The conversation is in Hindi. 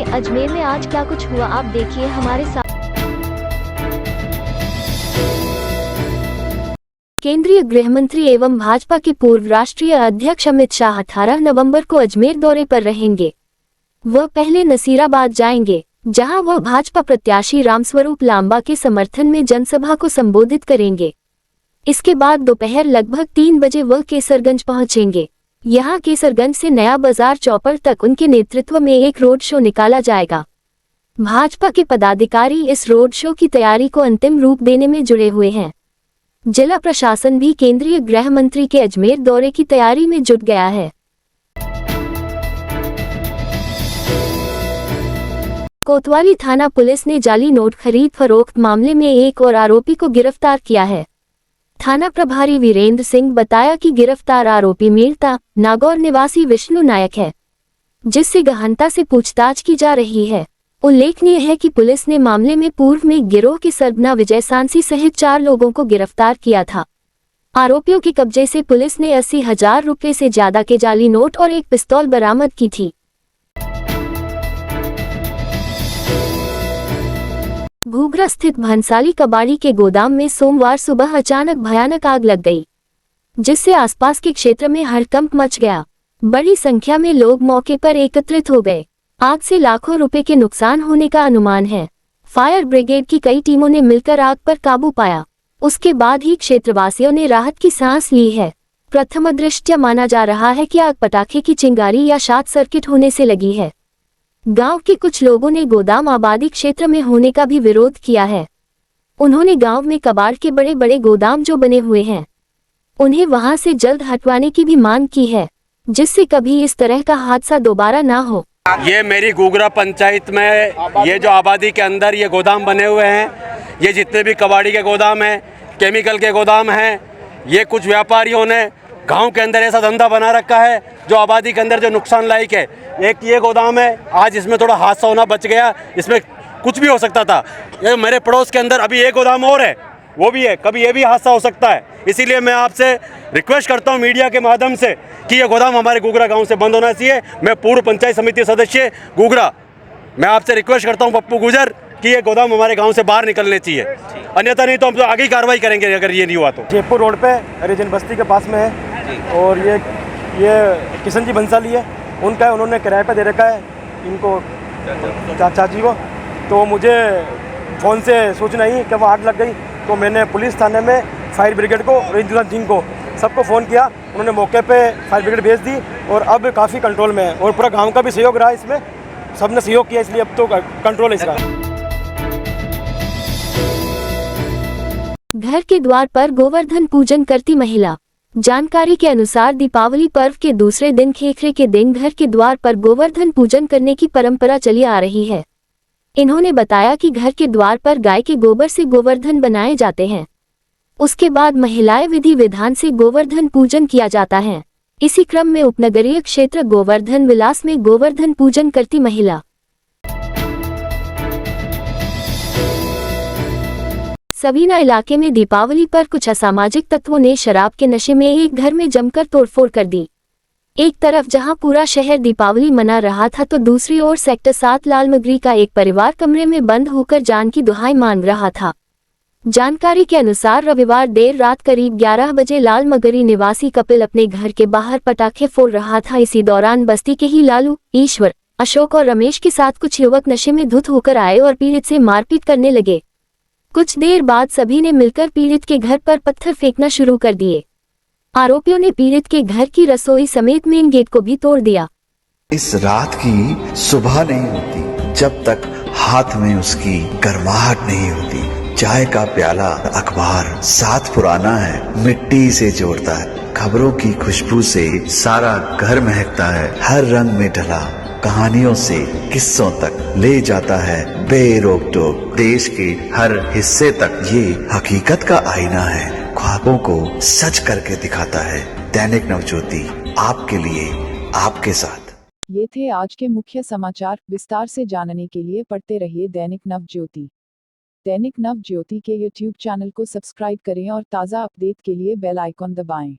अजमेर में आज क्या कुछ हुआ आप देखिए हमारे साथ। केंद्रीय गृह मंत्री एवं भाजपा के पूर्व राष्ट्रीय अध्यक्ष अमित शाह 18 नवंबर को अजमेर दौरे पर रहेंगे। वह पहले नसीराबाद जाएंगे, जहां वह भाजपा प्रत्याशी रामस्वरूप लांबा के समर्थन में जनसभा को संबोधित करेंगे। इसके बाद दोपहर लगभग 3 बजे वह केसरगंज पहुंचेंगे। यहां केसरगंज से नया बाजार चौपर तक उनके नेतृत्व में एक रोड शो निकाला जाएगा। भाजपा के पदाधिकारी इस रोड शो की तैयारी को अंतिम रूप देने में जुड़े हुए हैं। जिला प्रशासन भी केंद्रीय गृह मंत्री के अजमेर दौरे की तैयारी में जुट गया है। कोतवाली थाना पुलिस ने जाली नोट खरीद फरोख्त मामले में एक और आरोपी को गिरफ्तार किया है। थाना प्रभारी वीरेंद्र सिंह बताया कि गिरफ्तार आरोपी मीरता नागौर निवासी विष्णु नायक है, जिससे गहनता से पूछताछ की जा रही है। उल्लेखनीय है कि पुलिस ने मामले में पूर्व में गिरोह के सरगना विजय सांसी सहित 4 लोगों को गिरफ्तार किया था। आरोपियों के कब्जे से पुलिस ने 80,000 रुपये से ज्यादा के जाली नोट और एक पिस्तौल बरामद की थी। घूघरा स्थित भंसाली कबाड़ी के गोदाम में सोमवार सुबह अचानक भयानक आग लग गई, जिससे आसपास के क्षेत्र में हड़कंप मच गया। बड़ी संख्या में लोग मौके पर एकत्रित हो गए। आग से लाखों रुपए के नुकसान होने का अनुमान है। फायर ब्रिगेड की कई टीमों ने मिलकर आग पर काबू पाया। उसके बाद ही क्षेत्रवासियों ने राहत की सांस ली है। प्रथम दृष्टया माना जा रहा है कि आग पटाखे की चिंगारी या शॉर्ट सर्किट होने से लगी है। गांव के कुछ लोगों ने गोदाम आबादी क्षेत्र में होने का भी विरोध किया है। उन्होंने गांव में कबाड़ के बड़े बड़े गोदाम जो बने हुए हैं, उन्हें वहां से जल्द हटवाने की भी मांग की है, जिससे कभी इस तरह का हादसा दोबारा ना हो। ये मेरी घूघरा पंचायत में ये जो आबादी के अंदर ये गोदाम बने हुए हैं, ये जितने भी कबाड़ी के गोदाम हैं, केमिकल के गोदाम हैं, ये कुछ व्यापारियों ने गांव के अंदर ऐसा धंधा बना रखा है जो आबादी के अंदर जो नुकसान लायक है। एक ये गोदाम है, आज इसमें थोड़ा हादसा होना बच गया, इसमें कुछ भी हो सकता था। ये मेरे पड़ोस के अंदर अभी एक गोदाम और है, वो भी है, कभी ये भी हादसा हो सकता है। इसीलिए मैं आपसे रिक्वेस्ट करता हूँ मीडिया के माध्यम से कि ये गोदाम हमारे घूघरा गांव से बंद होना चाहिए। मैं पूर्व पंचायत समिति सदस्य घूघरा, मैं आपसे रिक्वेस्ट करता हूँ पप्पू गुजर कि ये गोदाम हमारे गांव से बाहर निकलने चाहिए, अन्यथा नहीं तो हम तो आगे ही कार्रवाई करेंगे अगर ये नहीं हुआ तो। जयपुर रोड पे हरिजन बस्ती के पास में है और ये किशन जी बंसाली है, उनका है, उन्होंने किराए पे दे रखा है इनको, चाची को। तो मुझे फ़ोन से सूचना आई कि वो आग लग गई, तो मैंने पुलिस थाने में फायर ब्रिगेड को, रेंजर सिंह को, सबको फ़ोन किया। उन्होंने मौके पे फायर ब्रिगेड भेज दी और अब काफ़ी कंट्रोल में है और पूरा गांव का भी सहयोग रहा इसमें, सबने सहयोग किया, इसलिए अब तो कंट्रोल है इसका। घर के द्वार पर गोवर्धन पूजन करती महिला। जानकारी के अनुसार दीपावली पर्व के दूसरे दिन खेखरे के दिन घर के द्वार पर गोवर्धन पूजन करने की परंपरा चली आ रही है। इन्होंने बताया कि घर के द्वार पर गाय के गोबर से गोवर्धन बनाए जाते हैं। उसके बाद महिलाएं विधि विधान से गोवर्धन पूजन किया जाता है। इसी क्रम में उपनगरीय क्षेत्र गोवर्धन विलास में गोवर्धन पूजन करती महिला। सबीना इलाके में दीपावली पर कुछ असामाजिक तत्वों ने शराब के नशे में एक घर में जमकर तोड़फोड़ कर दी। एक तरफ जहां पूरा शहर दीपावली मना रहा था, तो दूसरी ओर सेक्टर 7 लालमगरी का एक परिवार कमरे में बंद होकर जान की दुहाई मांग रहा था। जानकारी के अनुसार रविवार देर रात करीब 11 बजे लालमगरी निवासी कपिल अपने घर के बाहर पटाखे फोड़ रहा था। इसी दौरान बस्ती के ही लालू, ईश्वर, अशोक और रमेश के साथ कुछ युवक नशे में धुत होकर आए और पीड़ित से मारपीट करने लगे। कुछ देर बाद सभी ने मिलकर पीड़ित के घर पर पत्थर फेंकना शुरू कर दिए। आरोपियों ने पीड़ित के घर की रसोई समेत मेन गेट को भी तोड़ दिया। इस रात की सुबह नहीं होती जब तक हाथ में उसकी गर्माहट नहीं होती। चाय का प्याला, अखबार साथ पुराना है, मिट्टी से जोड़ता है। खबरों की खुशबू से सारा घर महकता है। हर रंग में ढला कहानियों से किस्सों तक ले जाता है बेरोक टोक। देश के हर हिस्से तक ये हकीकत का आईना है, ख्वाबों को सच करके दिखाता है। दैनिक नवज्योति, आपके लिए, आपके साथ। ये थे आज के मुख्य समाचार। विस्तार से जानने के लिए पढ़ते रहिए दैनिक नवज्योति। दैनिक नवज्योति के YouTube चैनल को सब्सक्राइब करें और ताज़ा अपडेट के लिए बेल आइकॉन दबाएं।